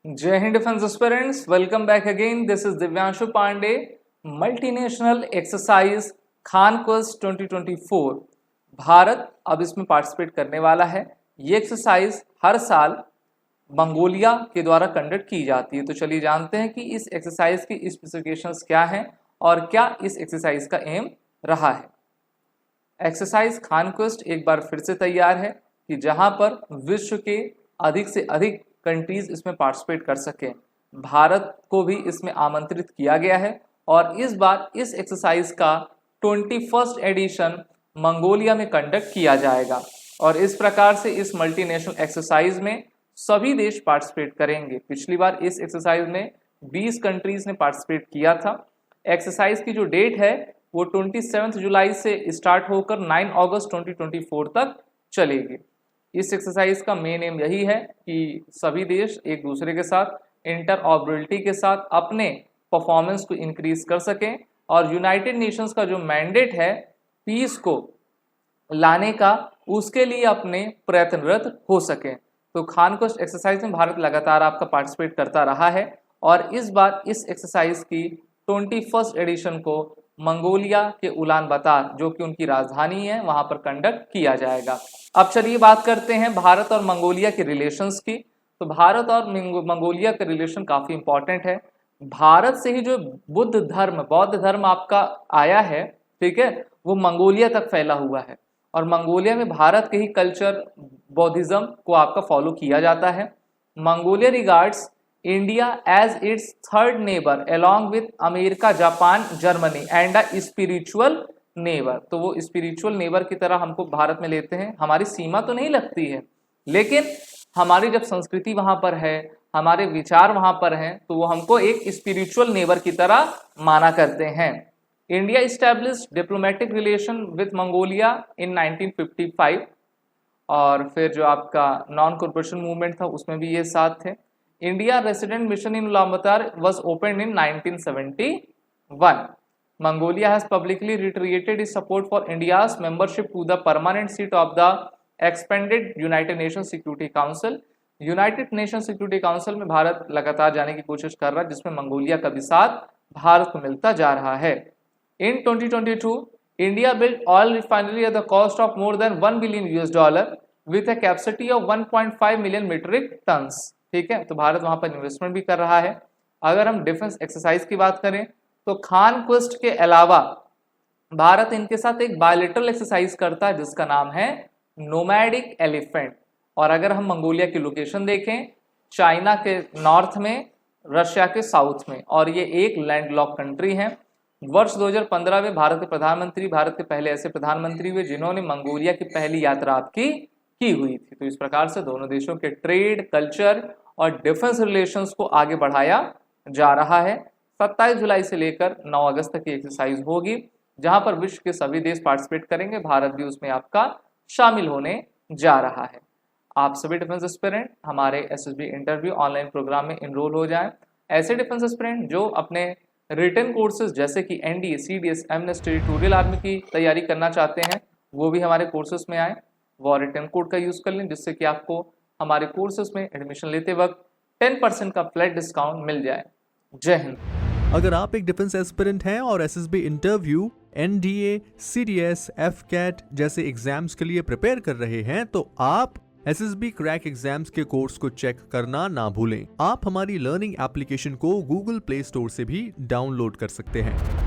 जय हिंद defence aspirants, welcome back again. This is Divyanshu Pandey. Multinational exercise Khaan Quest 2024 Bharat अब इसमें पार्टिसिपेट करने वाला है। ये एक्सरसाइज हर साल मंगोलिया के द्वारा कंडक्ट की जाती है। तो चलिए जानते हैं कि इस एक्सरसाइज की स्पेसिफिकेशंस क्या हैं और क्या इस एक्सरसाइज का एम रहा है। एक्सरसाइज खान क्वेस्ट एक बार फिर से तैयार है कि जहां पर विश्व के अधिक से अधिक कंट्रीज इसमें पार्टिसिपेट कर सकें। भारत को भी इसमें आमंत्रित किया गया है और इस बार इस एक्सरसाइज का 21st एडिशन मंगोलिया में कंडक्ट किया जाएगा और इस प्रकार से इस मल्टीनेशनल एक्सरसाइज में सभी देश पार्टिसिपेट करेंगे। पिछली बार इस एक्सरसाइज में 20 कंट्रीज ने पार्टिसिपेट किया था। एक्सरसाइज की जो डेट है वो 27 जुलाई से स्टार्ट होकर 9 अगस्त 2024 तक चलेगी। इस एक्सरसाइज का मेन एम यही है कि सभी देश एक दूसरे के साथ इंटरऑपरेबिलिटी के साथ अपने परफॉर्मेंस को इंक्रीज कर सकें और यूनाइटेड नेशंस का जो मैंडेट है पीस को लाने का, उसके लिए अपने प्रयत्नरत हो सकें। तो खान क्वेस्ट एक्सरसाइज में भारत लगातार आपका पार्टिसिपेट करता रहा है और इस बार इस एक्सरसाइज की 21st एडिशन को मंगोलिया के उलान बातर, जो कि उनकी राजधानी है, वहां पर कंडक्ट किया जाएगा। अब चलिए बात करते हैं भारत और मंगोलिया के रिलेशंस की। तो भारत और मंगोलिया का रिलेशन काफी इंपॉर्टेंट है। भारत से ही जो बौद्ध धर्म आपका आया है, ठीक है, वो मंगोलिया तक फैला हुआ है और मंगोलिया में भारत के ही कल्चर बौद्धिज्म को आपका फॉलो किया जाता है। Mongolia regards India as its third neighbour along with America, Japan, Germany and a spiritual neighbour. तो वो स्पिरिचुअल नेबर की तरह हमको भारत में लेते हैं। हमारी सीमा तो नहीं लगती है, लेकिन हमारी जब संस्कृति वहां पर है, हमारे विचार वहां पर हैं, तो वो हमको एक स्पिरिचुअल नेबर की तरह माना करते हैं। India established diplomatic relation with Mongolia in 1955 और फिर जो आपका नॉन कॉर्पोरेशन मूवमेंट था उसमें भी ये साथ थे। India resident mission in Ulaanbaatar was opened in 1971. Mongolia has publicly reiterated its support for India's membership to the permanent seat of the expanded United Nations Security Council. United nation security council में भारत लगातार जाने की कोशिश कर रहा है, जिसमें Mongolia का भी साथ भारत को मिलता जा रहा है। In 2022 India built oil refinery at the cost of more than $1 billion with a capacity of 1.5 million metric tons. ठीक है, तो भारत वहां पर इन्वेस्टमेंट भी कर रहा है। अगर हम डिफेंस एक्सरसाइज की बात करें तो खान क्वेस्ट के अलावा भारत इनके साथ एक बायलैटरल एक्सरसाइज करता है जिसका नाम है नोमैडिक एलिफेंट। और अगर हम मंगोलिया की लोकेशन देखें, चाइना के नॉर्थ में, रशिया के साउथ में, और ये एक लैंडलॉक कंट्री है। वर्ष 2015 में भारत के प्रधानमंत्री भारत के पहले ऐसे प्रधानमंत्री हुए जिन्होंने मंगोलिया की पहली यात्रा आपकी की हुई थी। तो इस प्रकार से दोनों देशों के ट्रेड, कल्चर और डिफेंस रिलेशंस को आगे बढ़ाया जा रहा है। 27 जुलाई से लेकर 9 अगस्त तक की एक्सरसाइज होगी, जहां पर विश्व के सभी देश पार्टिसिपेट करेंगे। भारत भी उसमें आपका शामिल होने जा रहा है। आप सभी डिफेंस एस्पिरेंट हमारे एसएसबी इंटरव्यू ऑनलाइन प्रोग्राम में इनरोल हो जाएं। ऐसे डिफेंस एस्पिरेंट जो अपने रिटन कोर्सेज जैसे कि NDA, CDS, MNIST, territorial army की तैयारी करना चाहते हैं, वो भी हमारे कोर्सेज में आए। वो रिटर्न कोड का यूज कर लें, जिससे कि आपको हमारे कोर्सेज में एडमिशन लेते वक्त 10% का फ्लैट डिस्काउंट मिल जाए। जय हिंद। अगर आप एक डिफेंस एस्पिरेंट हैं और SSB interview, NDA, CDS, AFCAT जैसे एग्जाम्स के लिए प्रिपेयर कर रहे हैं, तो आप एसएसबी क्रैक एग्जाम्स के कोर्स को चेक करना ना भूलें। आप हमारी लर्निंग एप्लीकेशन को गूगल प्ले स्टोर से भी डाउनलोड कर सकते हैं।